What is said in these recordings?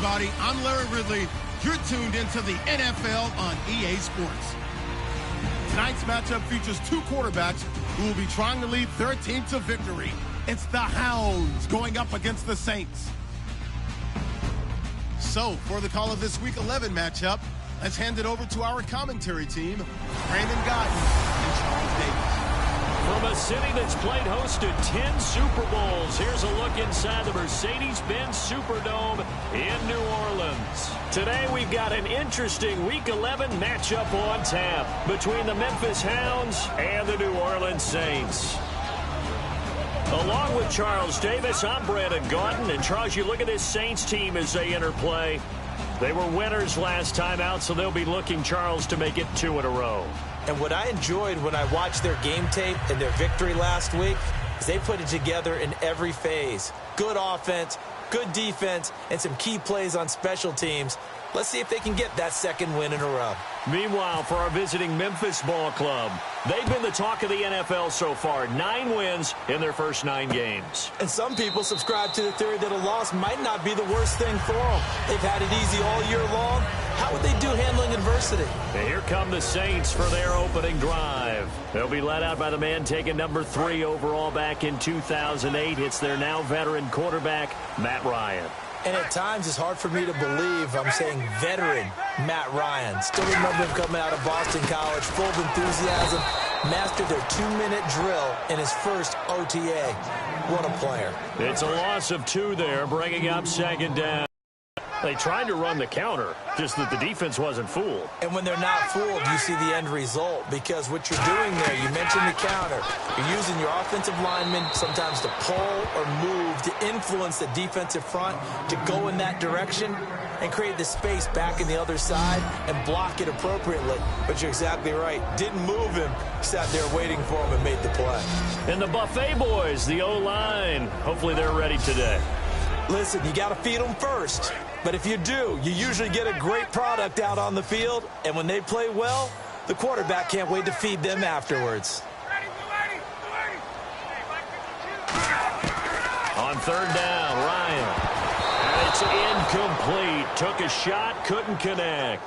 everybody. I'm Larry Ridley. You're tuned into the NFL on EA Sports. Tonight's matchup features two quarterbacks who will be trying to lead their team to victory. It's the Hounds going up against the Saints. So, for the call of this Week 11 matchup, let's hand it over to our commentary team, Brandon Guyton and Charles Davis. From a city that's played host to 10 Super Bowls, here's a look inside the Mercedes-Benz Superdome in New Orleans. Today we've got an interesting Week 11 matchup on tap between the Memphis Hounds and the New Orleans Saints. Along with Charles Davis, I'm Brandon Guyton. And Charles, you look at this Saints team as they enter play. They were winners last time out, so they'll be looking, Charles, to make it 2 in a row. And what I enjoyed when I watched their game tape and their victory last week is they put it together in every phase. Good offense, good defense, and some key plays on special teams. Let's see if they can get that second win in a row. Meanwhile, for our visiting Memphis ball club, they've been the talk of the NFL so far. 9 wins in their first 9 games. And some people subscribe to the theory that a loss might not be the worst thing for them. They've had it easy all year long. How would they do handling adversity? And here come the Saints for their opening drive. They'll be led out by the man taking number 3 overall back in 2008. It's their now veteran quarterback, Matt Ryan. And at times, it's hard for me to believe I'm saying veteran Matt Ryan. Still remember him coming out of Boston College, full of enthusiasm, mastered their 2-minute drill in his first OTA. What a player. It's a loss of 2 there, bringing up second down. They tried to run the counter, just that the defense wasn't fooled. And when they're not fooled, you see the end result. Because what you're doing there, you mentioned the counter. You're using your offensive linemen sometimes to pull or move to influence the defensive front to go in that direction and create the space back in the other side and block it appropriately. But you're exactly right. Didn't move him. Sat there waiting for him and made the play. And the Buffet boys, the O-line, hopefully they're ready today. Listen, you got to feed them first. But if you do, you usually get a great product out on the field. And when they play well, the quarterback can't wait to feed them afterwards. On third down, Ryan. And it's incomplete. Took a shot, couldn't connect.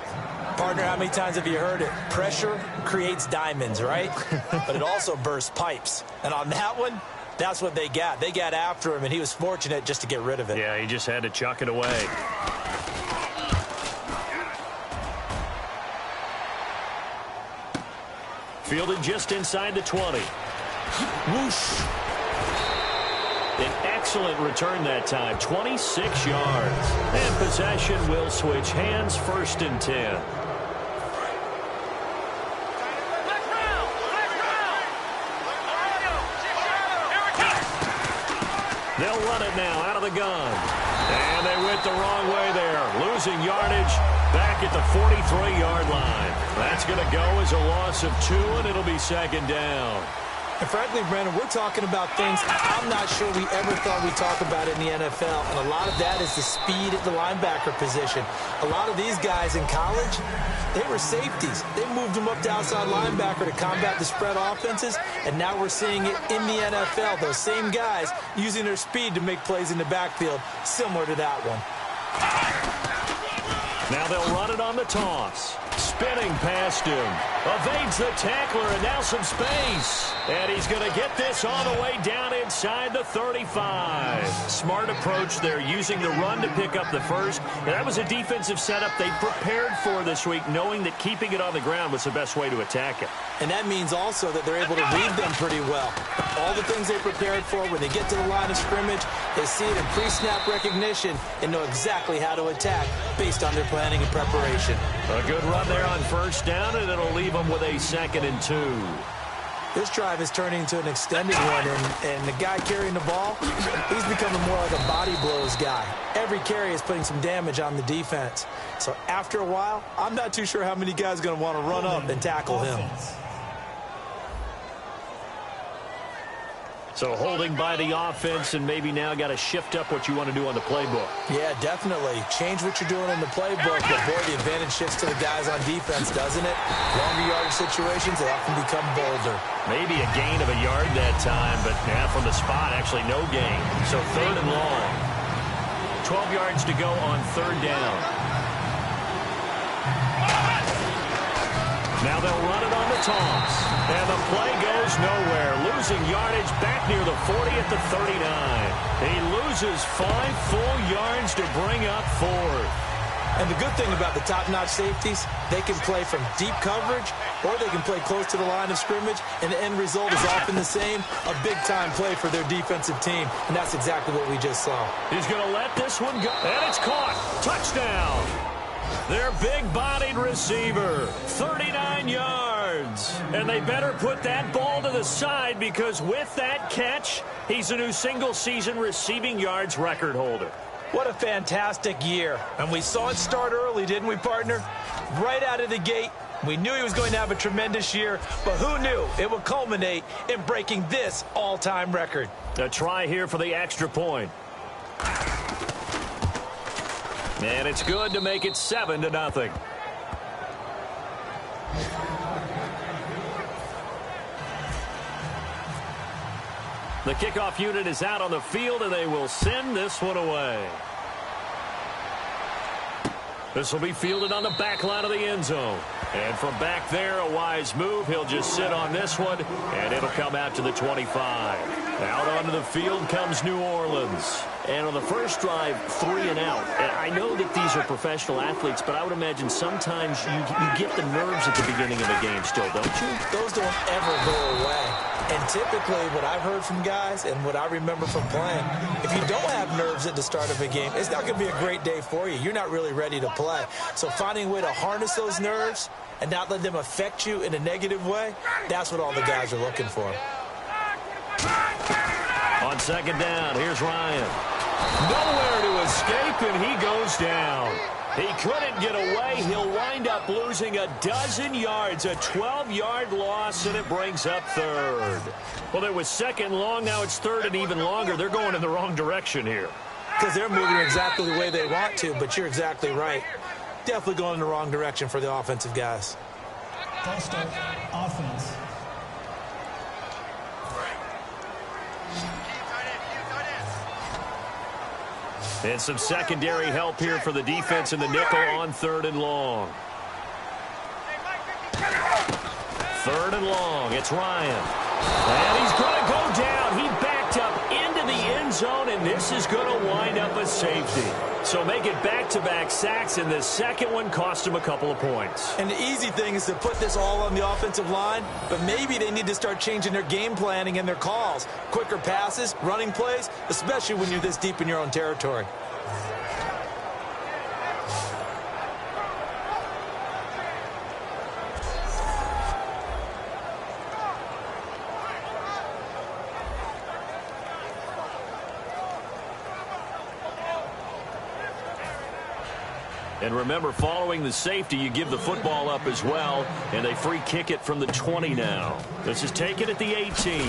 Partner, how many times have you heard it? Pressure creates diamonds, right? But it also bursts pipes. And on that one, that's what they got. They got after him, and he was fortunate just to get rid of it. Yeah, he just had to chuck it away. Fielded just inside the 20. Whoosh. An excellent return that time. 26 yards. And possession will switch hands, 1st and 10. They'll run it now out of the gun. And they went the wrong way there. Losing yardage back at the 43-yard line. That's going to go as a loss of 2, and it'll be second down. And frankly, Brandon, we're talking about things I'm not sure we ever thought we'd talk about in the NFL. And a lot of that is the speed at the linebacker position. A lot of these guys in college, they were safeties. They moved them up to outside linebacker to combat the spread offenses. And now we're seeing it in the NFL. Those same guys using their speed to make plays in the backfield, similar to that one. Now they'll run it on the toss. Spinning past him. Evades the tackler, and now some space. And he's going to get this all the way down inside the 35. Smart approach there, using the run to pick up the first. And that was a defensive setup they prepared for this week, knowing that keeping it on the ground was the best way to attack it. And that means also that they're able to read them pretty well. All the things they prepared for, when they get to the line of scrimmage, they see it in pre-snap recognition and know exactly how to attack based on their planning and preparation. A good run there on 1st down, and it'll leave them with a 2nd and 2. This drive is turning into an extended one, and the guy carrying the ball, he's becoming more like a body blows guy. Every carry is putting some damage on the defense. So after a while, I'm not too sure how many guys are going to want to run up and tackle him. So holding by the offense, and maybe now got to shift up what you want to do on the playbook. Yeah, definitely. Change what you're doing in the playbook, but boy, the advantage shifts to the guys on defense, doesn't it? Longer yardage situations, they often become bolder. Maybe a gain of a yard that time, but from the spot, actually no gain. So 3rd and long. 12 yards to go on 3rd down. Now they'll run it on the toss. And the play goes nowhere. Losing yardage back near the 40 at the 39. He loses 5 full yards to bring up 4th. And the good thing about the top-notch safeties, they can play from deep coverage or they can play close to the line of scrimmage, and the end result is often the same, a big-time play for their defensive team. And that's exactly what we just saw. He's going to let this one go. And it's caught. Touchdown. Their big-bodied receiver, 39 yards. And they better put that ball to the side because with that catch, he's a new single-season receiving yards record holder. What a fantastic year. And we saw it start early, didn't we, partner? Right out of the gate, we knew he was going to have a tremendous year, but who knew it would culminate in breaking this all-time record? A try here for the extra point. And it's good to make it 7-0. The kickoff unit is out on the field, and they will send this one away. This will be fielded on the back line of the end zone. And from back there, a wise move. He'll just sit on this one, and it'll come out to the 25. Out onto the field comes New Orleans. And on the first drive, 3 and out. And I know that these are professional athletes, but I would imagine sometimes you get the nerves at the beginning of a game still, don't you? Those don't ever go away. And typically, what I've heard from guys and what I remember from playing, if you don't have nerves at the start of a game, it's not going to be a great day for you. You're not really ready to play. So finding a way to harness those nerves and not let them affect you in a negative way, that's what all the guys are looking for. On 2nd down, here's Ryan. Nowhere to escape, and he goes down. He couldn't get away. He'll wind up losing a dozen yards, a 12-yard loss, and it brings up 3rd. Well, it was 2nd long. Now it's 3rd and even longer. They're going in the wrong direction here. Because they're moving exactly the way they want to, but you're exactly right. Definitely going in the wrong direction for the offensive guys. False start, offense. And some secondary help here for the defense in the nickel on 3rd and long. 3rd and long. It's Ryan. And he's going to go down. He backed up into the end zone, and this is going to wind up a safety. So make it back-to-back sacks, and the second one cost him a couple of points. And the easy thing is to put this all on the offensive line, but maybe they need to start changing their game planning and their calls. Quicker passes, running plays, especially when you're this deep in your own territory. And remember, following the safety, you give the football up as well, and they free kick it from the 20 now. This is taken at the 18.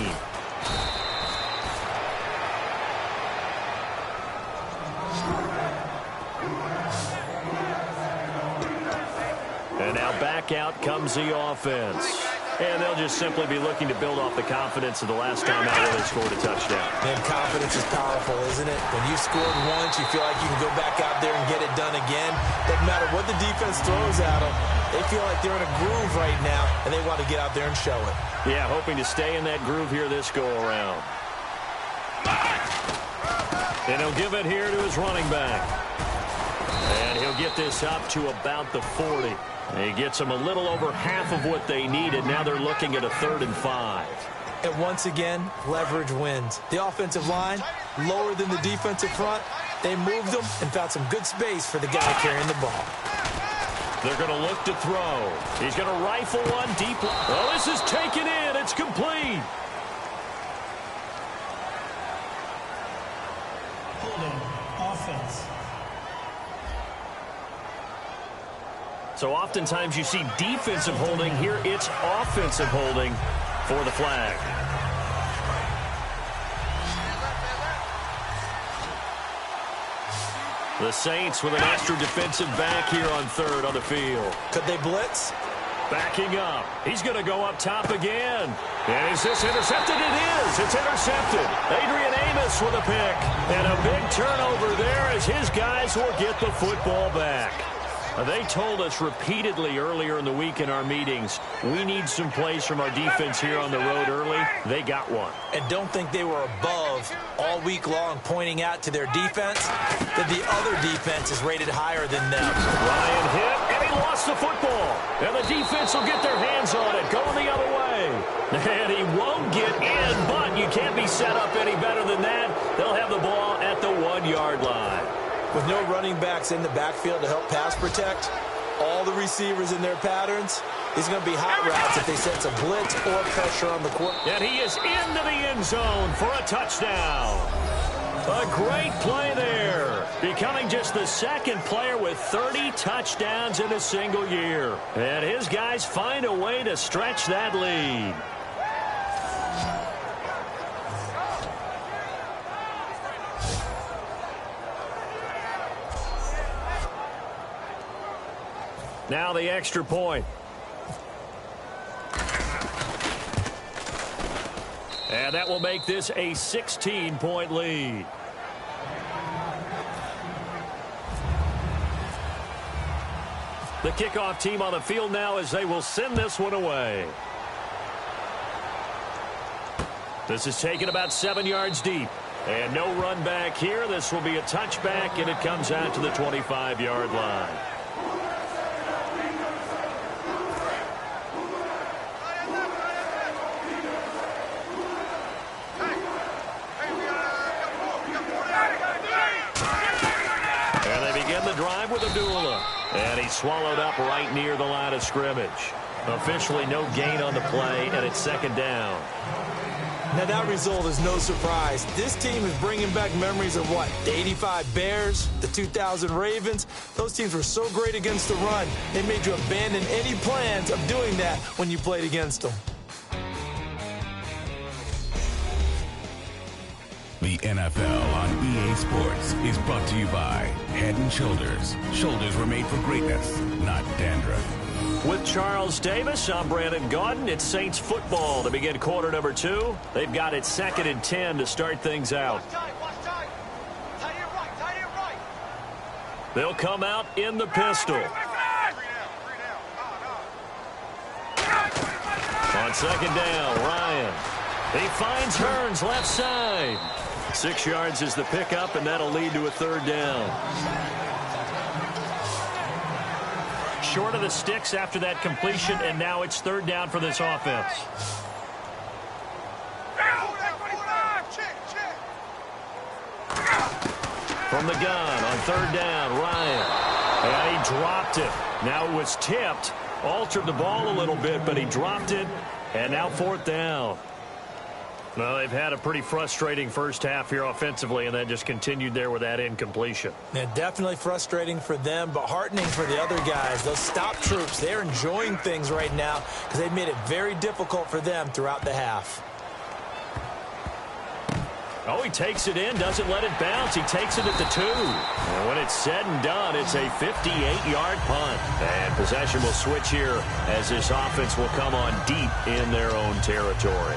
And now back out comes the offense. And they'll just simply be looking to build off the confidence of the last time out where they scored a touchdown. And confidence is powerful, isn't it? When you scored once, you feel like you can go back out there and get it done again. Doesn't matter what the defense throws at them. They feel like they're in a groove right now, and they want to get out there and show it. Yeah, hoping to stay in that groove here this go-around. And he'll give it here to his running back. And he'll get this up to about the 40. He gets them a little over half of what they needed. Now they're looking at a 3rd and 5. And once again, leverage wins. The offensive line, lower than the defensive front. They moved them and found some good space for the guy carrying the ball. They're going to look to throw. He's going to rifle one deep. Oh, this is taken in. It's complete. Holding, offense. So oftentimes you see defensive holding. Here it's offensive holding for the flag. The Saints with an extra defensive back here on 3rd on the field. Could they blitz? Backing up. He's going to go up top again. And is this intercepted? It is. It's intercepted. Adrian Amos Memphis with a pick. And a big turnover there as his guys will get the football back. They told us repeatedly earlier in the week in our meetings, we need some plays from our defense here on the road early. They got one. And don't think they were above all week long pointing out to their defense that the other defense is rated higher than them. Ryan hit, and he lost the football. And the defense will get their hands on it, going the other way. And he won't get in, but you can't be set up any better than that. They'll have the ball at the 1-yard line. With no running backs in the backfield to help pass protect, all the receivers in their patterns, these are going to be hot routes if they sense a blitz or pressure on the quarter. And he is into the end zone for a touchdown. A great play there. Becoming just the second player with 30 touchdowns in a single year. And his guys find a way to stretch that lead. Now the extra point. And that will make this a 16-point lead. The kickoff team on the field now as they will send this one away. This is taken about 7 yards deep. And no run back here. This will be a touchback, and it comes out to the 25-yard line. And he swallowed up right near the line of scrimmage. Officially no gain on the play, and it's second down. Now that result is no surprise. This team is bringing back memories of what? The 85 Bears, the 2000 Ravens. Those teams were so great against the run. They made you abandon any plans of doing that when you played against them. The NFL on EA Sports is brought to you by Head & Shoulders. Shoulders were made for greatness, not dandruff. With Charles Davis, I'm Brandon Gaudin. It's Saints football to begin quarter number 2. They've got it 2nd and 10 to start things out. They'll come out in the pistol. On second down, Ryan. He finds Hearns left side. 6 yards is the pickup, and that'll lead to a third down. Short of the sticks after that completion, and now it's third down for this offense. From the gun on third down, Ryan. And he dropped it. Now it was tipped. Altered the ball a little bit, but he dropped it. And now fourth down. Well, they've had a pretty frustrating first half here offensively, and then just continued there with that incompletion. Yeah, definitely frustrating for them, but heartening for the other guys. Those stop troops, they're enjoying things right now because they've made it very difficult for them throughout the half. Oh, he takes it in, doesn't let it bounce. He takes it at the 2. And when it's said and done, it's a 58-yard punt. And possession will switch here as this offense will come on deep in their own territory.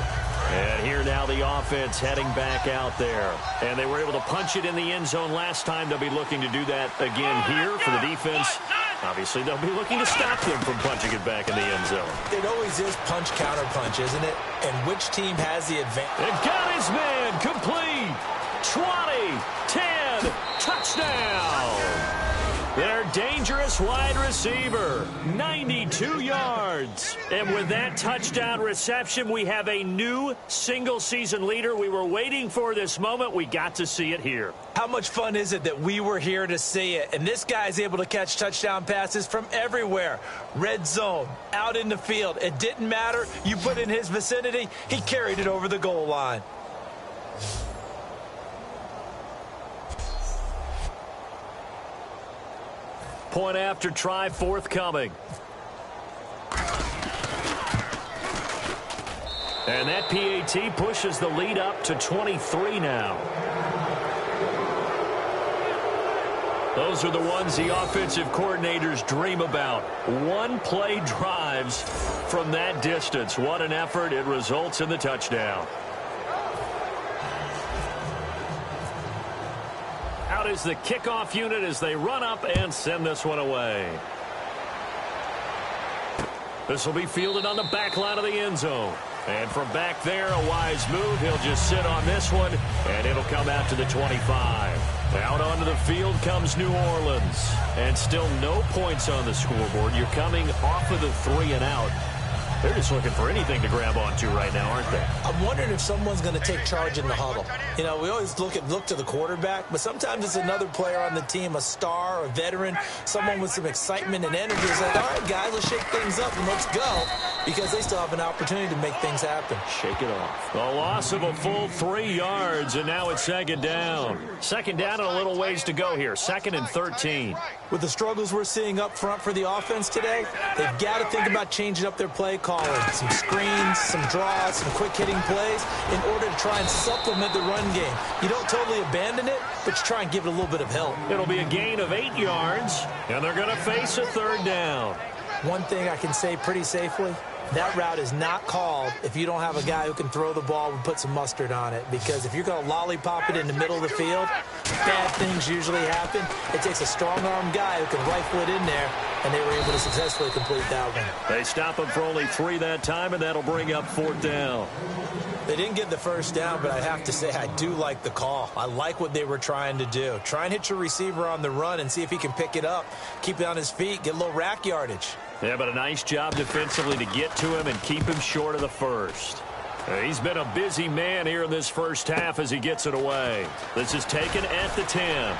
And here now the offense heading back out there. And they were able to punch it in the end zone last time. They'll be looking to do that again here for the defense. Obviously, they'll be looking to stop them from punching it back in the end zone. It always is punch-counter-punch, isn't it? And which team has the advantage? And got his man complete. 20, 10, touchdown. Their dangerous wide receiver, 92 yards. And with that touchdown reception, we have a new single-season leader. We were waiting for this moment. We got to see it here. How much fun is it that we were here to see it? And this guy's able to catch touchdown passes from everywhere. Red zone, out in the field. It didn't matter. You put in his vicinity, he carried it over the goal line. Point after try forthcoming. And that PAT pushes the lead up to 23 now. Those are the ones the offensive coordinators dream about. One-play drives from that distance. What an effort. It results in the touchdown. Out is the kickoff unit as they run up and send this one away. This will be fielded on the back line of the end zone. And from back there, a wise move. He'll just sit on this one, and it'll come out to the 25. Out onto the field comes New Orleans. And still no points on the scoreboard. You're coming off of the 3 and out. They're just looking for anything to grab onto right now, aren't they? I'm wondering if someone's going to take charge in the huddle. You know, we always look to the quarterback, but sometimes it's another player on the team, a star, a veteran, someone with some excitement and energy. It's like, all right, guys, let's shake things up and let's go, because they still have an opportunity to make things happen. Shake it off. A loss of a full 3 yards, and now it's second down. Second down and a little ways to go here. 2nd and 13. With the struggles we're seeing up front for the offense today, they've got to think about changing up their play calling. Some screens, some draws, some quick-hitting plays in order to try and supplement the run game. You don't totally abandon it, but you try and give it a little bit of help. It'll be a gain of 8 yards, and they're going to face a 3rd down. One thing I can say pretty safely, that route is not called if you don't have a guy who can throw the ball and put some mustard on it. Because if you're going to lollipop it in the middle of the field, bad things usually happen. It takes a strong-arm guy who can rifle it in there, and they were able to successfully complete that one. They stop him for only 3 that time, and that'll bring up 4th down. They didn't get the first down, but I have to say I do like the call. I like what they were trying to do. Try and hit your receiver on the run and see if he can pick it up, keep it on his feet, get a little rack yardage. Yeah, but a nice job defensively to get to him and keep him short of the first. He's been a busy man here in this first half as he gets it away. This is taken at the 10.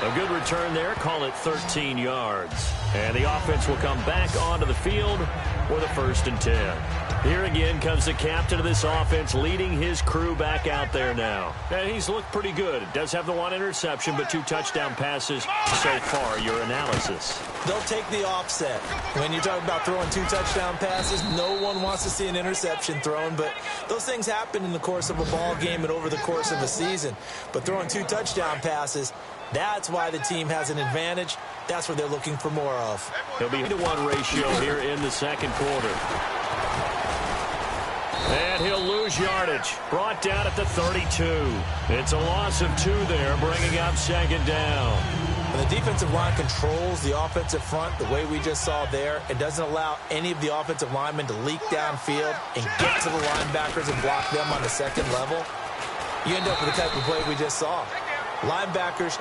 A good return there. Call it 13 yards. And the offense will come back onto the field for the 1st and 10. Here again comes the captain of this offense leading his crew back out there now. And he's looked pretty good. Does have the 1 interception, but 2 touchdown passes so far. Your analysis. They'll take the offset. When you talk about throwing 2 touchdown passes, no one wants to see an interception thrown, but those things happen in the course of a ball game and over the course of a season. But throwing 2 touchdown passes, that's why the team has an advantage. That's what they're looking for more of. He'll be to 1 ratio here in the 2nd quarter. And he'll lose yardage. Brought down at the 32. It's a loss of 2 there, bringing up 2nd down. When the defensive line controls the offensive front the way we just saw there, it doesn't allow any of the offensive linemen to leak downfield and get to the linebackers and block them on the 2nd level. You end up with the type of play we just saw. Linebackers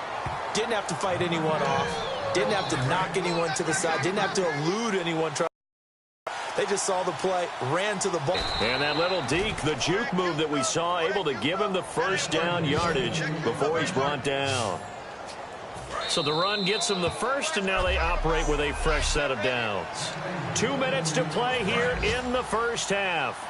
didn't have to fight anyone off, didn't have to knock anyone to the side, didn't have to elude anyone. They just saw the play, ran to the ball. And that little deke, the juke move that we saw, able to give him the 1st down yardage before he's brought down. So the run gets them the 1st, and now they operate with a fresh set of downs. 2 minutes to play here in the 1st half.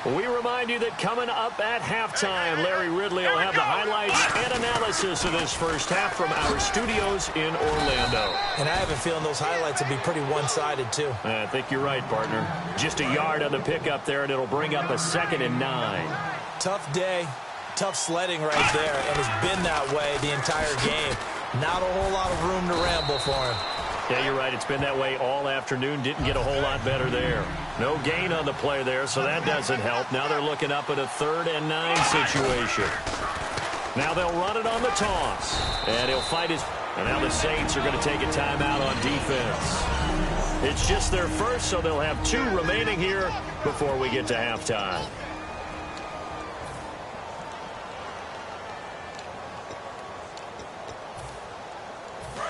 We remind you that coming up at halftime, Larry Ridley will have the highlights and analysis of this first half from our studios in Orlando. And I have a feeling those highlights will be pretty one-sided, too. I think you're right, partner. Just a yard on the pickup there, and it'll bring up a 2nd and 9. Tough day, tough sledding right there, and it's been that way the entire game. Not a whole lot of room to ramble for him. Yeah, you're right. It's been that way all afternoon. Didn't get a whole lot better there. No gain on the play there, so that doesn't help. Now they're looking up at a 3rd and 9 situation. Now they'll run it on the toss. And he'll fight his... And now the Saints are going to take a timeout on defense. It's just their first, so they'll have 2 remaining here before we get to halftime.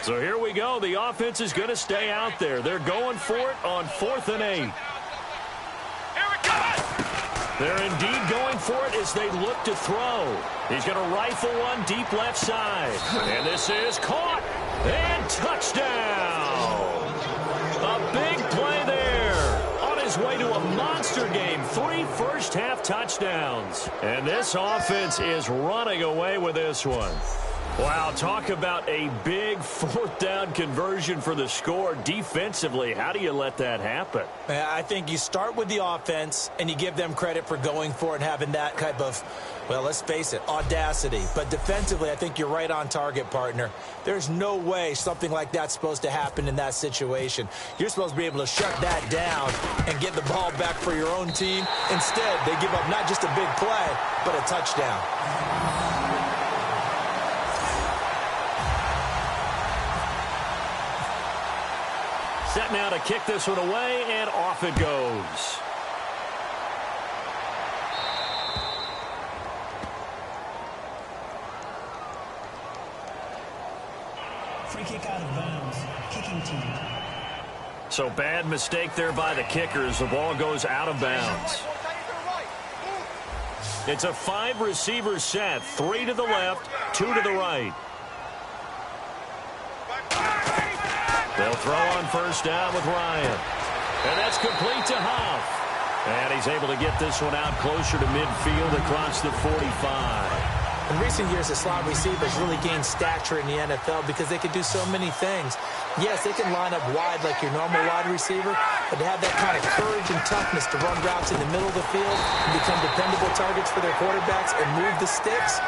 So here we go. The offense is going to stay out there. They're going for it on 4th and 8. They're indeed going for it as they look to throw. He's going to rifle one deep left side. And this is caught. And touchdown. A big play there. On his way to a monster game. 3 first-half touchdowns. And this offense is running away with this one. Wow, talk about a big 4th down conversion for the score. Defensively, how do you let that happen? I think you start with the offense, and you give them credit for going for it and having that type of, well, let's face it, audacity. But defensively, I think you're right on target, partner. There's no way something like that's supposed to happen in that situation. You're supposed to be able to shut that down and get the ball back for your own team. Instead, they give up not just a big play, but a touchdown. Set now to kick this one away, and off it goes. Free kick out of bounds. Kicking team. So bad mistake there by the kickers. The ball goes out of bounds. It's a 5-receiver set. 3 to the left, 2 to the right. They'll throw on first down with Ryan. And that's complete to Huff. And he's able to get this one out closer to midfield across the 45. In recent years, the slot receivers really gained stature in the NFL because they can do so many things. Yes, they can line up wide like your normal wide receiver, but to have that kind of courage and toughness to run routes in the middle of the field and become dependable targets for their quarterbacks and move the sticks,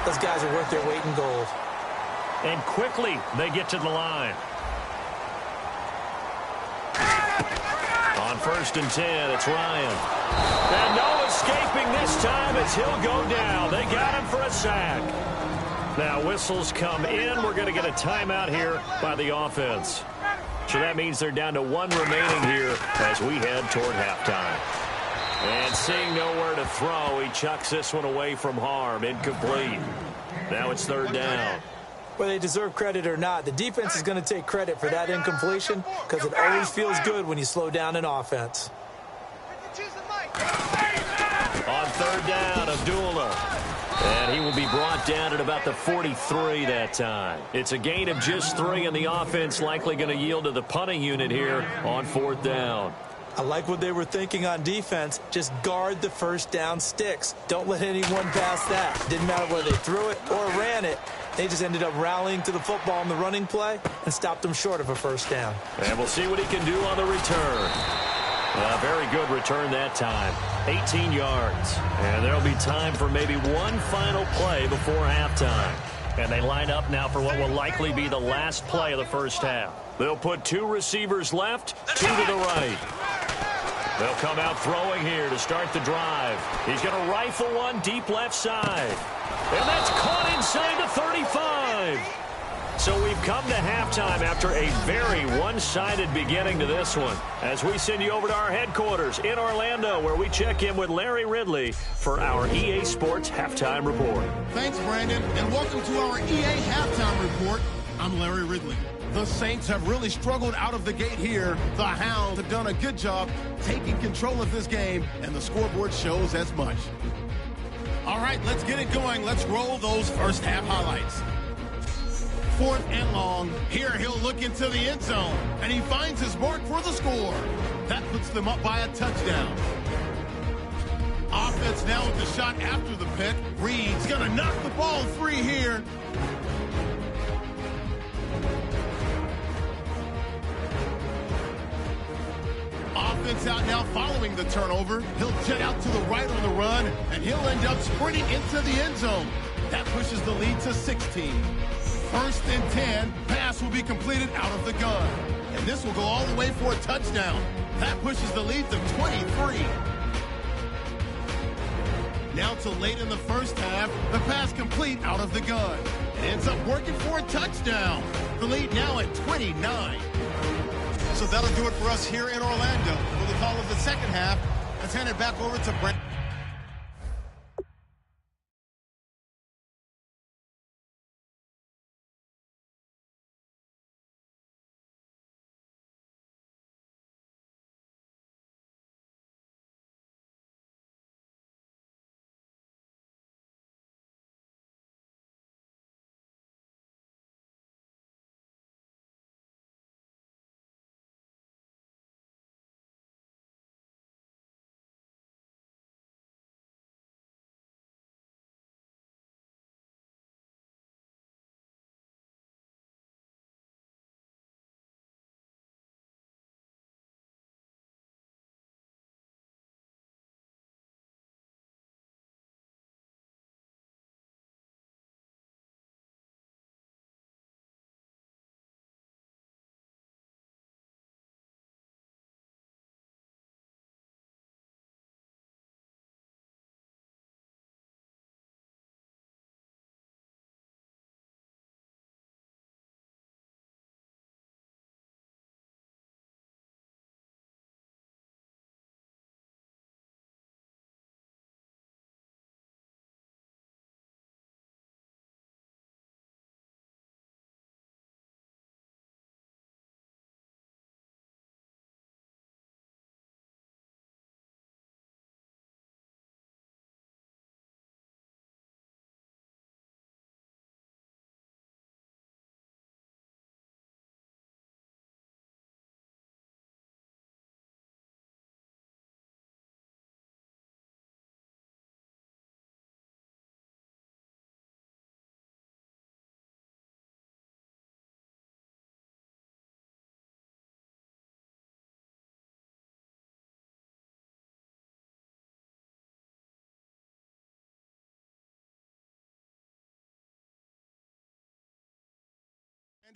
those guys are worth their weight in gold. And quickly, they get to the line. On first and 10, it's Ryan. And no escaping this time as he'll go down. They got him for a sack. Now whistles come in. We're going to get a timeout here by the offense. So that means they're down to 1 remaining here as we head toward halftime. And seeing nowhere to throw, he chucks this one away from harm. Incomplete. Now it's 3rd down. Whether they deserve credit or not, the defense is going to take credit for that incompletion because it always feels good when you slow down an offense. On 3rd down, Abdullah. And he will be brought down at about the 43 that time. It's a gain of just 3, and the offense likely going to yield to the punting unit here on 4th down. I like what they were thinking on defense. Just guard the first down sticks. Don't let anyone pass that. Didn't matter whether they threw it or ran it. They just ended up rallying to the football in the running play and stopped them short of a first down. And we'll see what he can do on the return. A very good return that time. 18 yards. And there'll be time for maybe one final play before halftime. And they line up now for what will likely be the last play of the first half. They'll put 2 receivers left, 2 to the right. They'll come out throwing here to start the drive. He's going to rifle one deep left side. And that's caught inside the 35. So we've come to halftime after a very one-sided beginning to this one. As we send you over to our headquarters in Orlando, where we check in with Larry Ridley for our EA Sports Halftime Report. Thanks, Brandon, and welcome to our EA Halftime Report. I'm Larry Ridley. The Saints have really struggled out of the gate here. The Hounds have done a good job taking control of this game, and the scoreboard shows as much. All right, let's get it going. Let's roll those first half highlights. 4th and long. Here he'll look into the end zone, and he finds his mark for the score. That puts them up by a touchdown. Offense now with the shot after the pick. Reed's going to knock the ball free here. Offense out now following the turnover. He'll jet out to the right on the run, and he'll end up sprinting into the end zone. That pushes the lead to 16. 1st and 10. Pass will be completed out of the gun. And this will go all the way for a touchdown. That pushes the lead to 23. Now to late in the first half. The pass complete out of the gun. It ends up working for a touchdown. The lead now at 29. So that'll do it for us here in Orlando. For the call of the second half, let's hand it back over to Brent.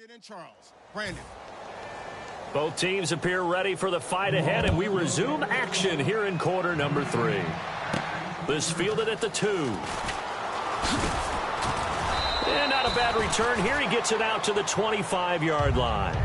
Brandon and Charles. Brandon. Both teams appear ready for the fight ahead, and we resume action here in quarter number 3. This fielded at the 2. And not a bad return here. He gets it out to the 25-yard line.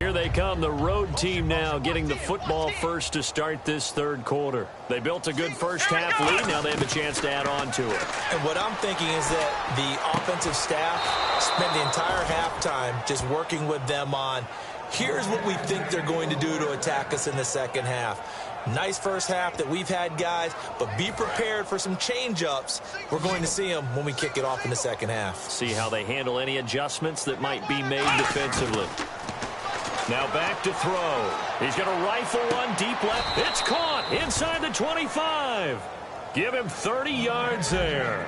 Here they come, the road team now getting the football first to start this third quarter. They built a good first-half lead. Now they have a chance to add on to it. And what I'm thinking is that the offensive staff spent the entire halftime just working with them on, here's what we think they're going to do to attack us in the second half. Nice first half that we've had, guys, but be prepared for some change-ups. We're going to see them when we kick it off in the second half. See how they handle any adjustments that might be made defensively. Now back to throw. He's going to rifle one deep left. It's caught inside the 25. Give him 30 yards there.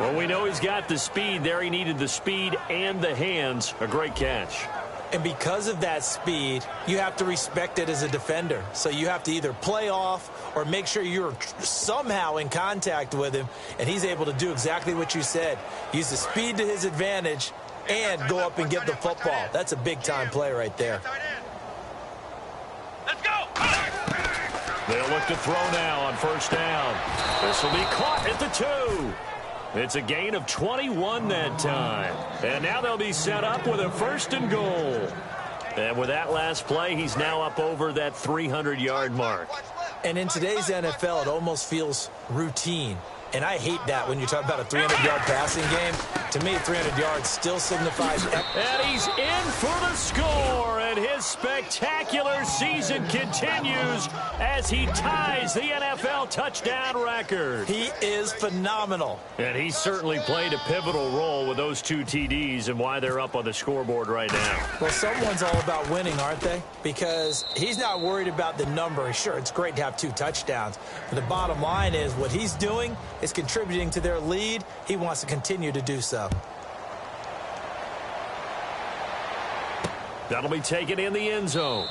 Well, we know he's got the speed there. He needed the speed and the hands. A great catch. And because of that speed, you have to respect it as a defender. So you have to either play off or make sure you're somehow in contact with him. And he's able to do exactly what you said. Use the speed to his advantage and go up and get the football. That's a big-time play right there. Let's go! They'll look to throw now on first down. This will be caught at the 2. It's a gain of 21 that time. And now they'll be set up with a 1st and goal. And with that last play, he's now up over that 300-yard mark. And in today's NFL, it almost feels routine. And I hate that when you talk about a 300-yard passing game. To me, 300 yards still signifies... And he's in for the score, and his spectacular season continues as he ties the NFL touchdown record. He is phenomenal. And he certainly played a pivotal role with those 2 TDs and why they're up on the scoreboard right now. Well, someone's all about winning, aren't they? Because he's not worried about the number. Sure, it's great to have 2 touchdowns. But the bottom line is what he's doing is contributing to their lead. He wants to continue to do so. That'll be taken in the end zone.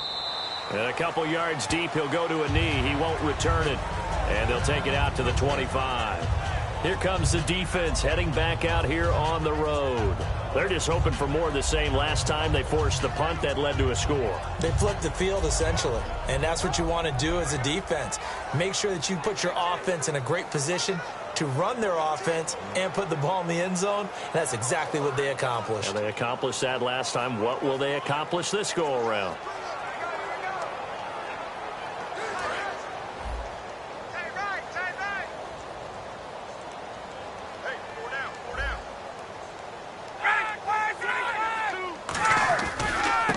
And a couple yards deep, he'll go to a knee. He won't return it. And they'll take it out to the 25. Here comes the defense heading back out here on the road. They're just hoping for more of the same. Last time they forced the punt that led to a score. They flipped the field, essentially. And that's what you want to do as a defense. Make sure that you put your offense in a great position to run their offense and put the ball in the end zone. And that's exactly what they accomplished. Well, they accomplished that last time. What will they accomplish this go-around?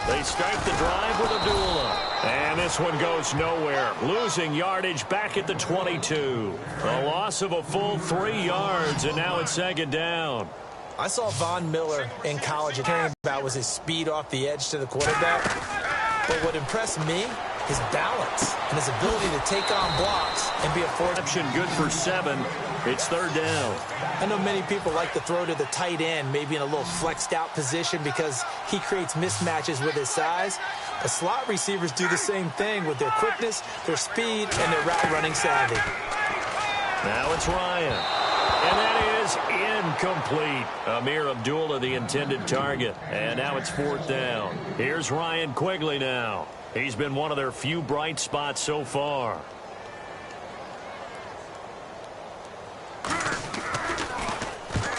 They start the drive with Abdullah. And this one goes nowhere. Losing yardage back at the 22. A loss of a full 3 yards, and now it's 2nd down. I saw Von Miller in college, and hearing about was his speed off the edge to the quarterback. But what impressed me, his balance and his ability to take on blocks and be a force. Good for 7. It's 3rd down. I know many people like to throw to the tight end, maybe in a little flexed out position because he creates mismatches with his size. But slot receivers do the same thing with their quickness, their speed, and their route running savvy. Now it's Ryan. And that is incomplete. Amir Abdullah, the intended target. And now it's 4th down. Here's Ryan Quigley now. He's been one of their few bright spots so far.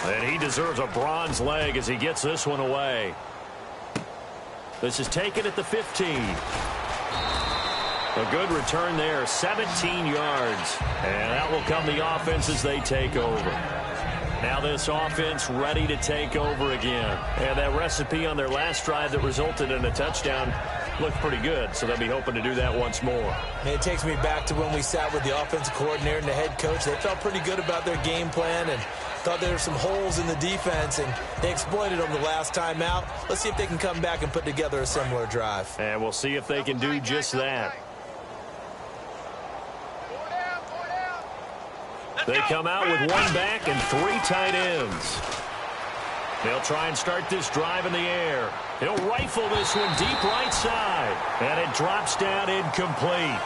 And he deserves a bronze leg as he gets this one away. This is taken at the 15. A good return there, 17 yards. And out will come the offense as they take over. Now this offense ready to take over again. And that recipe on their last drive that resulted in a touchdown looked pretty good, so they'll be hoping to do that once more. And it takes me back to when we sat with the offensive coordinator and the head coach. They felt pretty good about their game plan and thought there were some holes in the defense, and they exploited them the last time out. Let's see if they can come back and put together a similar drive. And we'll see if they can do just that. They come out with 1 back and 3 tight ends. They'll try and start this drive in the air. He'll rifle this one deep right side. And it drops down incomplete.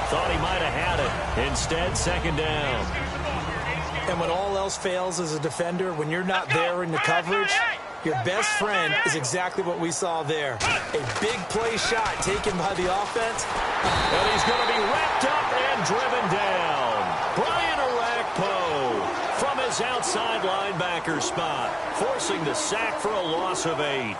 Thought he might have had it. Instead, 2nd down. And when all else fails as a defender, when you're not there in the coverage, your best friend is exactly what we saw there. A big play shot taken by the offense. And he's going to be wrapped up and driven down. Brian Orakpo from his outside linebacker spot, forcing the sack for a loss of 8.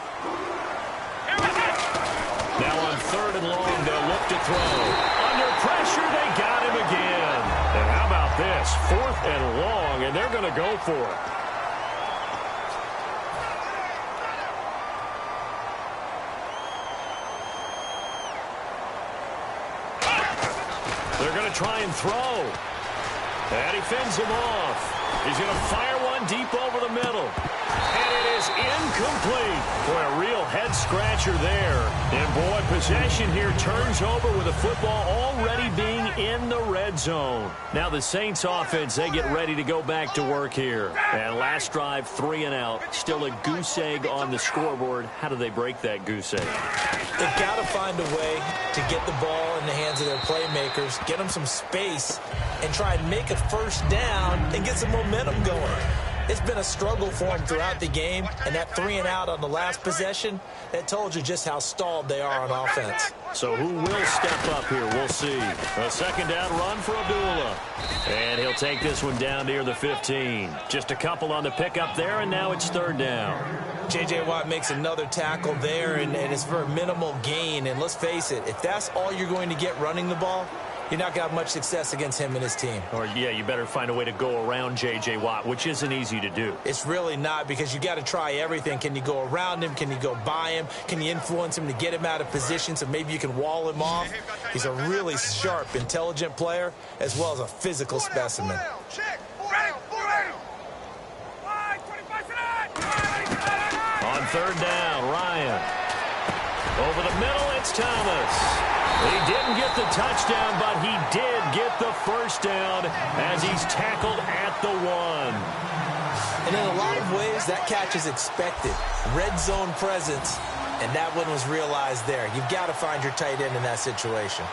Now on 3rd and long, they'll look to throw. Under pressure, they got him again. And how about this? 4th and long, and they're going to go for it. They're going to try and throw. And he fends him off. He's going to fire one deep over the middle. And it is incomplete. Boy, a real head-scratcher there. And, boy, possession here turns over with the football already being in the red zone. Now the Saints offense, they get ready to go back to work here. And last drive, 3 and out. Still a goose egg on the scoreboard. How do they break that goose egg? They've got to find a way to get the ball in the hands of their playmakers, get them some space, and try and make a first down and get some momentum going. It's been a struggle for them throughout the game, and that 3 and out on the last possession, that told you just how stalled they are on offense. So who will step up here? We'll see. A 2nd down run for Abdullah. And he'll take this one down near the 15. Just a couple on the pickup there, and now it's 3rd down. J.J. Watt makes another tackle there, and it's for a minimal gain. And let's face it, if that's all you're going to get running the ball, you're not going to have much success against him and his team. Or, yeah, you better find a way to go around J.J. Watt, which isn't easy to do. It's really not, because you got to try everything. Can you go around him? Can you go by him? Can you influence him to get him out of position so maybe you can wall him off? He's a really sharp, intelligent player, as well as a physical specimen. On 3rd down, Ryan. Over the middle, it's Thomas. He didn't get the touchdown, but he did get the first down as he's tackled at the 1. And in a lot of ways, that catch is expected. Red zone presence, and that one was realized there. You've got to find your tight end in that situation.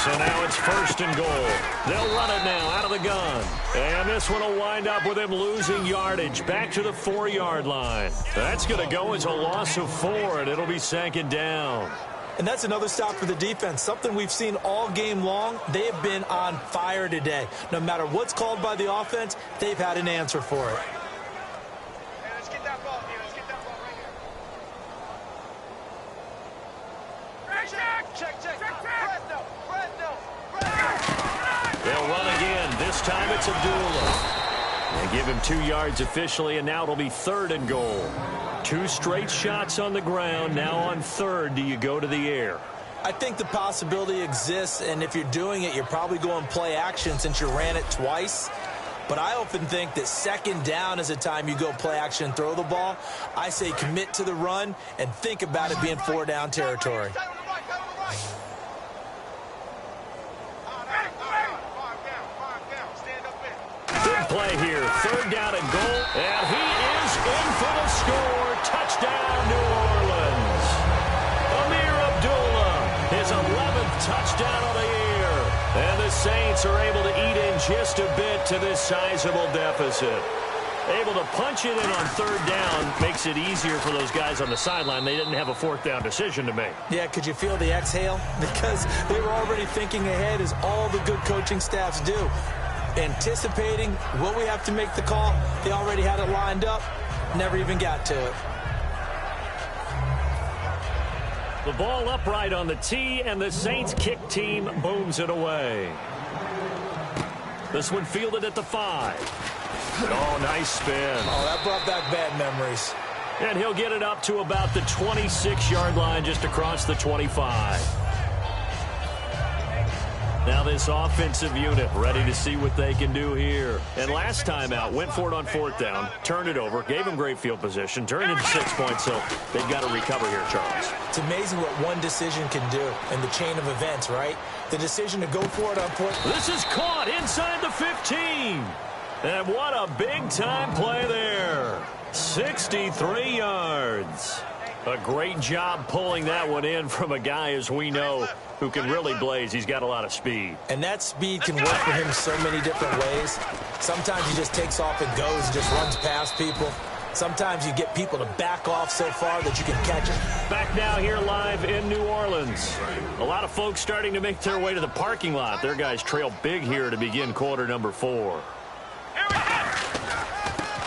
So now it's 1st and goal. They'll run it now out of the gun. And this one will wind up with him losing yardage back to the 4-yard line. That's going to go as a loss of 4, and it'll be 2nd down. And that's another stop for the defense, something we've seen all game long. They have been on fire today. No matter what's called by the offense, they've had an answer for it. Hey, let's get that ball here. Let's get that ball right here. Check. They'll run again. This time it's Abdullah. They give him 2 yards officially, and now it'll be 3rd and goal. 2 straight shots on the ground. Now on 3rd, do you go to the air? I think the possibility exists, and if you're doing it, you're probably going play action since you ran it twice. But I often think that 2nd down is a time you go play action and throw the ball. I say commit to the run and think about it being 4-down territory. Big play here. 3rd down and goal. And he is in for the score. Touchdown, New Orleans. Amir Abdullah, his 11th touchdown of the year. And the Saints are able to eat in just a bit to this sizable deficit. Able to punch it in on 3rd down makes it easier for those guys on the sideline. They didn't have a 4th down decision to make. Yeah, could you feel the exhale? Because they were already thinking ahead, as all the good coaching staffs do. Anticipating, will we have to make the call? They already had it lined up, never even got to it. The ball upright on the tee, and the Saints kick team booms it away. This one fielded at the 5. Oh, nice spin. Oh, that brought back bad memories. And he'll get it up to about the 26-yard line, just across the 25. Now this offensive unit ready to see what they can do here. And last time out, went for it on 4th down, turned it over, gave them great field position, turned into 6 points, so they've got to recover here, Charles. It's amazing what one decision can do in the chain of events, right? The decision to go for it on 4th. This is caught inside the 15. And what a big-time play there. 63 yards. A great job pulling that one in from a guy, as we know, who can really blaze. He's got a lot of speed. And that speed can work for him so many different ways. Sometimes he just takes off and goes and just runs past people. Sometimes you get people to back off so far that you can catch it. Back now here live in New Orleans. A lot of folks starting to make their way to the parking lot. Their guys trail big here to begin quarter number 4.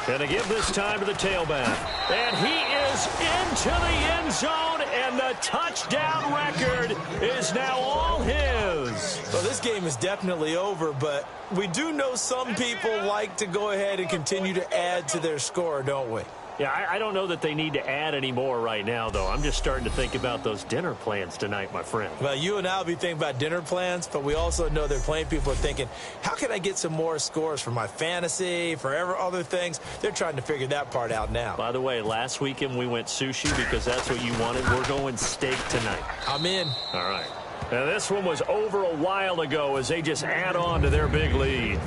Gonna give this time to the tailback. And he is into the end zone, and the touchdown record is now all his. Well, this game is definitely over, but we do know some people like to go ahead and continue to add to their score, don't we? Yeah, I don't know that they need to add any more right now, though. I'm just starting to think about those dinner plans tonight, my friend. Well, you and I will be thinking about dinner plans, but we also know they're playing people are thinking, how can I get some more scores for my fantasy, for other things? They're trying to figure that part out now. By the way, last weekend we went sushi because that's what you wanted. We're going steak tonight. I'm in. All right. Now, this one was over a while ago as they just add on to their big lead.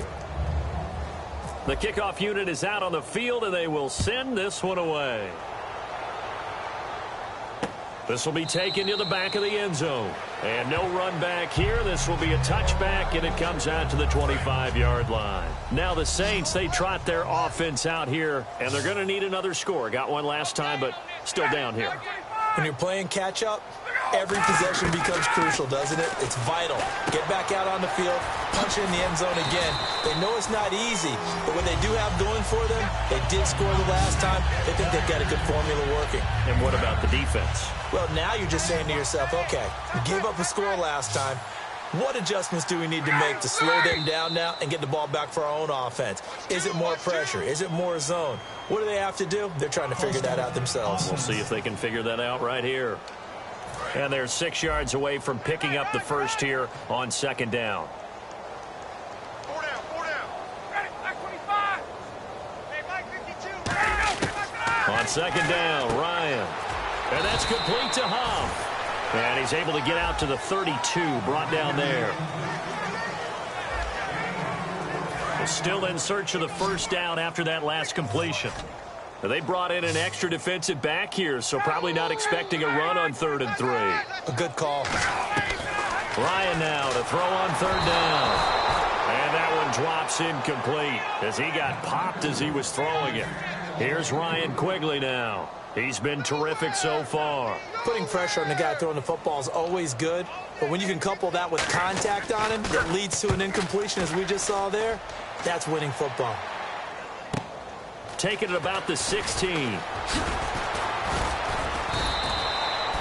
The kickoff unit is out on the field, and they will send this one away. This will be taken to the back of the end zone. And no run back here. This will be a touchback, and it comes out to the 25-yard line. Now the Saints, they trot their offense out here, and they're going to need another score. Got one last time, but still down here. When you're playing catch-up, every possession becomes crucial, doesn't it? It's vital. Get back out on the field, punch it in the end zone again. They know it's not easy, but what they do have going for them, they did score the last time. They think they've got a good formula working. And what about the defense? Well, now you're just saying to yourself, okay, we gave up a score last time. What adjustments do we need to make to slow them down now and get the ball back for our own offense? Is it more pressure? Is it more zone? What do they have to do? They're trying to figure that out themselves. We'll see if they can figure that out right here. And they're 6 yards away from picking up the first here on second down. 4 down, 4 down. Ready, back 25. Hey, Mike 52. Ready, go. Back On second down, Ryan. And that's complete to Huff. And he's able to get out to the 32, brought down there. Still in search of the first down after that last completion. They brought in an extra defensive back here, so probably not expecting a run on 3rd and 3. A good call. Ryan now to throw on 3rd down. And that one drops incomplete as he got popped as he was throwing it. Here's Ryan Quigley now. He's been terrific so far. Putting pressure on the guy throwing the football is always good, but when you can couple that with contact on him that leads to an incompletion, as we just saw there, that's winning football. Taking it about the 16.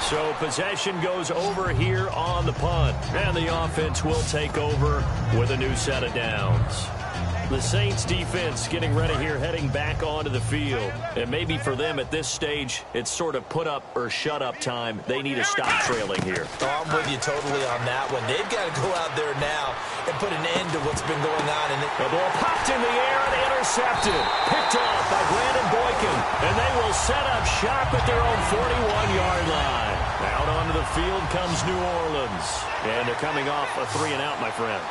So possession goes over here on the punt. And the offense will take over with a new set of downs. The Saints defense getting ready here, heading back onto the field. And maybe for them at this stage, it's sort of put up or shut up time. They need to stop trailing here. Oh, I'm with you totally on that one. They've got to go out there now and put an end to what's been going on. The ball popped in the air and intercepted. Picked off by Brandon Boykin. And they will set up shop at their own 41-yard line. Out onto the field comes New Orleans. And they're coming off a 3-and-out, my friend.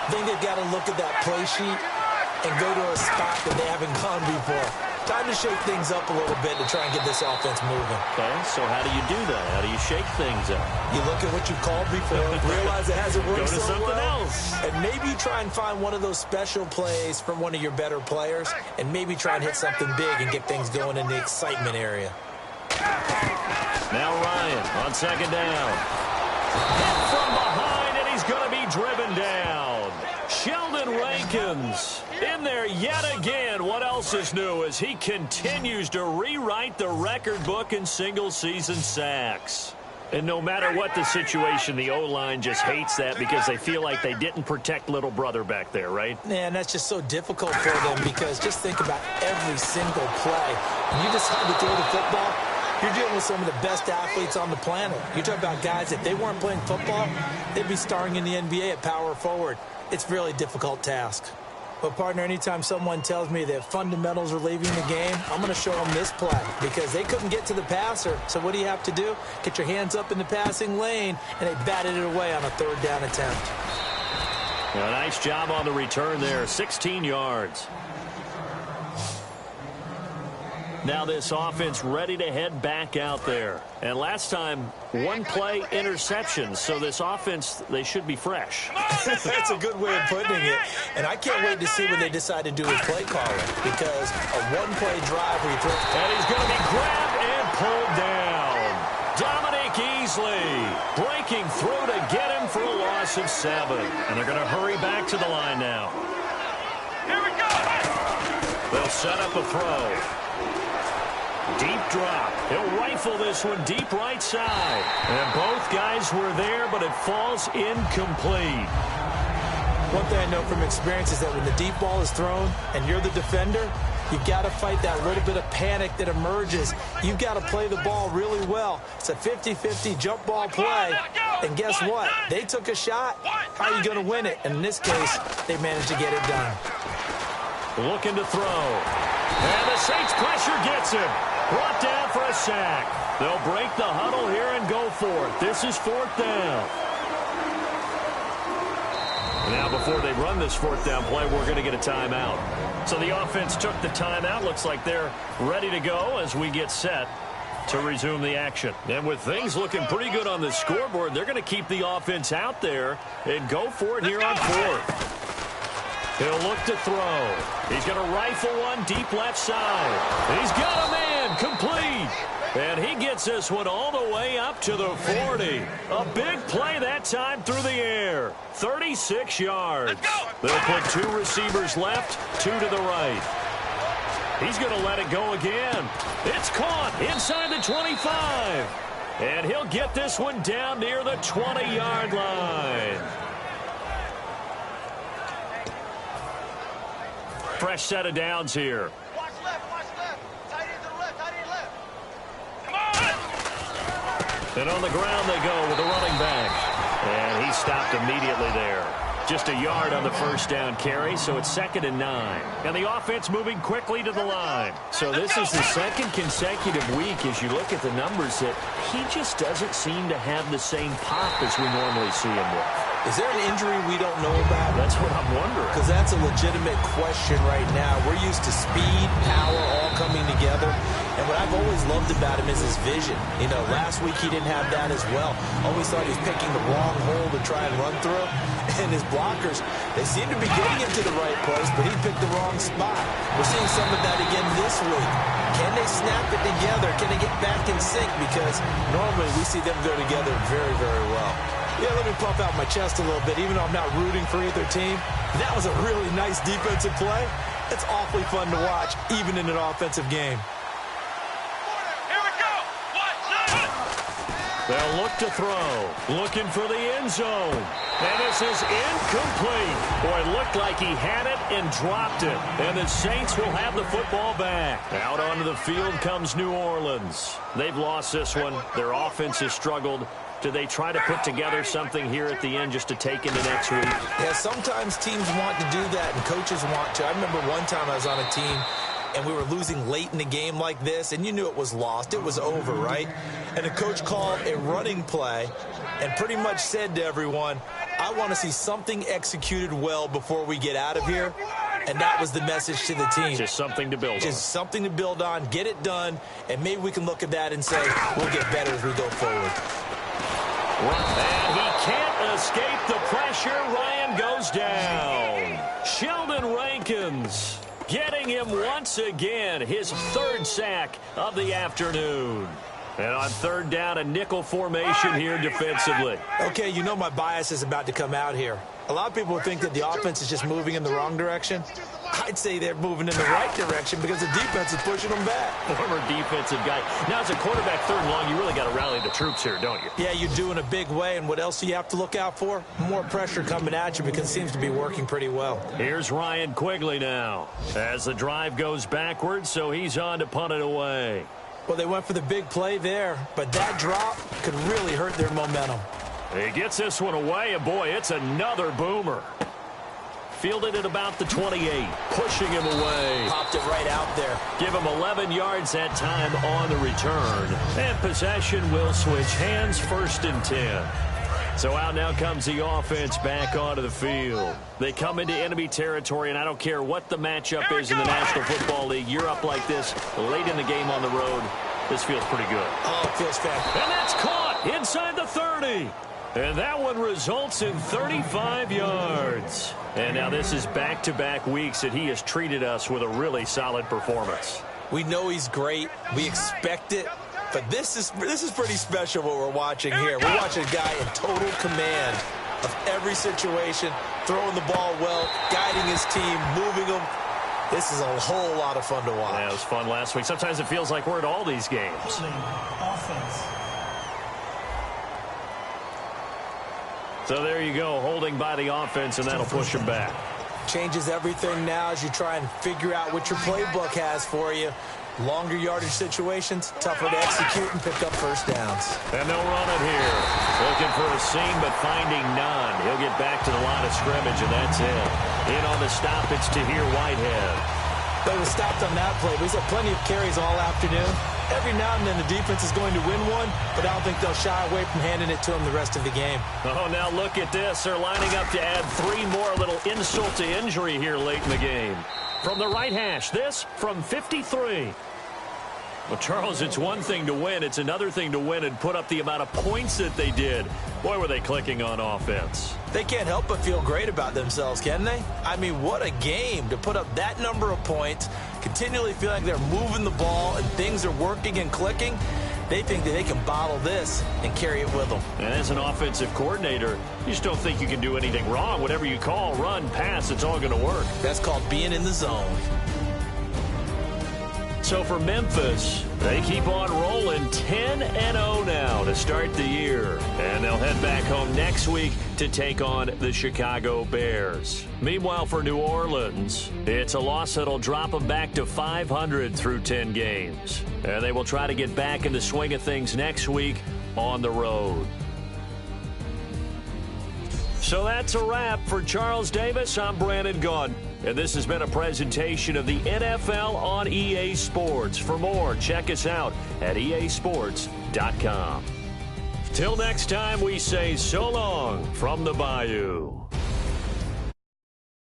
I think they've got to look at that play sheet and go to a spot that they haven't gone before. Time to shake things up a little bit to try and get this offense moving. Okay, so how do you do that? How do you shake things up? You look at what you called before, realize it hasn't worked so well. Go to something else. And maybe you try and find one of those special plays from one of your better players, and maybe try and hit something big and get things going in the excitement area. Now Ryan on second down. Hit from behind, and he's going to be driven down. Sheldon Rankins in there yet again. What else is new as he continues to rewrite the record book in single-season sacks. And no matter what the situation, the O-line just hates that because they feel like they didn't protect little brother back there, right? Yeah, and that's just so difficult for them because just think about every single play. When you decide to throw the football, you're dealing with some of the best athletes on the planet. You talk about guys, if they weren't playing football, they'd be starring in the NBA at power forward. It's a really difficult task. But, partner, anytime someone tells me that fundamentals are leaving the game, I'm going to show them this play because they couldn't get to the passer. So what do you have to do? Get your hands up in the passing lane, and they batted it away on a 3rd down attempt. A nice job on the return there, 16 yards. Now this offense ready to head back out there. And last time, one-play interception. So this offense, they should be fresh. That's a good way of putting it. And I can't wait to see what they decide to do with play calling. Because a one-play drive where you throw... And he's going to be grabbed and pulled down. Dominic Easley breaking through to get him for a loss of 7. And they're going to hurry back to the line now. Here we go. They'll set up a throw. Deep drop. He'll rifle this one deep right side. And both guys were there, but it falls incomplete. One thing I know from experience is that when the deep ball is thrown and you're the defender, you've got to fight that little bit of panic that emerges. You've got to play the ball really well. It's a 50-50 jump ball play. And guess what? They took a shot. How are you going to win it? And in this case, they managed to get it done. Looking to throw. And the Saints pressure gets him. Brought down for a sack. They'll break the huddle here and go for it. This is 4th down. Now before they run this 4th down play, we're going to get a timeout. So the offense took the timeout. Looks like they're ready to go as we get set to resume the action. And with things looking pretty good on the scoreboard, they're going to keep the offense out there and go for it here on 4th. He'll look to throw. He's going to rifle one deep left side. He's got a man complete. And he gets this one all the way up to the 40. A big play that time through the air. 36 yards. They'll put 2 receivers left, 2 to the right. He's going to let it go again. It's caught inside the 25. And he'll get this one down near the 20-yard line. Fresh set of downs here. Watch left, watch left. Tight end to the left, tight end left. Come on! And on the ground they go with the running back. And he stopped immediately there. Just a yard on the first down carry, so it's 2nd and 9. And the offense moving quickly to the line. So this is the second consecutive week as you look at the numbers that he just doesn't seem to have the same pop as we normally see him with. Is there an injury we don't know about? That's what I'm wondering. Because that's a legitimate question right now. We're used to speed, power, all coming together. And what I've always loved about him is his vision. You know, last week he didn't have that as well. Always thought he was picking the wrong hole to try and run through. And his blockers, they seem to be getting him to the right place, but he picked the wrong spot. We're seeing some of that again this week. Can they snap it together? Can they get back in sync? Because normally we see them go together very, very well. Yeah, let me pump out my chest a little bit, even though I'm not rooting for either team. That was a really nice defensive play. It's awfully fun to watch, even in an offensive game. Here we go! They'll look to throw. Looking for the end zone. And this is incomplete. Boy, it looked like he had it and dropped it. And the Saints will have the football back. Out onto the field comes New Orleans. They've lost this one. Their offense has struggled. Do they try to put together something here at the end just to take into next week? Yeah, sometimes teams want to do that and coaches want to. I remember one time I was on a team and we were losing late in the game like this, and you knew it was lost. It was over, right? And the coach called a running play and pretty much said to everyone, I want to see something executed well before we get out of here. And that was the message to the team. Just something to build on. Just something to build on, get it done, and maybe we can look at that and say, we'll get better as we go forward. And he can't escape the pressure. Ryan goes down. Sheldon Rankins getting him once again, his 3rd sack of the afternoon. And on 3rd down, a nickel formation here defensively. Okay, you know my bias is about to come out here. A lot of people think that the offense is just moving in the wrong direction. I'd say they're moving in the right direction because the defense is pushing them back. Former defensive guy. Now, as a quarterback 3rd and long, you really got to rally the troops here, don't you? Yeah, you do in a big way. And what else do you have to look out for? More pressure coming at you because it seems to be working pretty well. Here's Ryan Quigley now as the drive goes backwards, so he's on to punt it away. Well, they went for the big play there, but that drop could really hurt their momentum. He gets this one away, and boy, it's another boomer. Fielded at about the 28, pushing him away. Popped it right out there. Give him 11 yards that time on the return. And possession will switch hands, 1st and 10. So out now comes the offense back onto the field. They come into enemy territory, and I don't care what the matchup is in the National Football League. You're up like this late in the game on the road. This feels pretty good. Oh, it feels fantastic. And that's caught inside the 30. And that one results in 35 yards. And now this is back-to-back weeks that he has treated us with a really solid performance. We know he's great. We expect it. But this is pretty special what we're watching here. We're watching a guy in total command of every situation, throwing the ball well, guiding his team, moving them. This is a whole lot of fun to watch. Yeah, it was fun last week. Sometimes it feels like we're at all these games. Offense. So there you go, holding by the offense, and that'll push him back. Changes everything now as you try and figure out what your playbook has for you. Longer yardage situations, tougher to execute and pick up first downs. And they'll run it here. Looking for a seam, but finding none. He'll get back to the line of scrimmage, and that's it. In on the stop, it's Tahir Whitehead. They were stopped on that play, but he's had plenty of carries all afternoon. Every now and then the defense is going to win one, but I don't think they'll shy away from handing it to him the rest of the game. Oh, now look at this. They're lining up to add 3 more, little insult to injury here late in the game. From the right hash, this from 53. Well, Charles, it's one thing to win. It's another thing to win and put up the amount of points that they did. Boy, were they clicking on offense. They can't help but feel great about themselves, can they? I mean, what a game to put up that number of points, continually feel like they're moving the ball and things are working and clicking. They think that they can bottle this and carry it with them. And as an offensive coordinator, you just don't think you can do anything wrong. Whatever you call, run, pass, it's all going to work. That's called being in the zone. So for Memphis, they keep on rolling 10-0 now to start the year. And they'll head back home next week to take on the Chicago Bears. Meanwhile, for New Orleans, it's a loss that'll drop them back to 500 through 10 games. And they will try to get back in the swing of things next week on the road. So that's a wrap for Charles Davis. I'm Brandon Gaudin. And this has been a presentation of the NFL on EA Sports. For more, check us out at easports.com. Till next time, we say so long from the Bayou.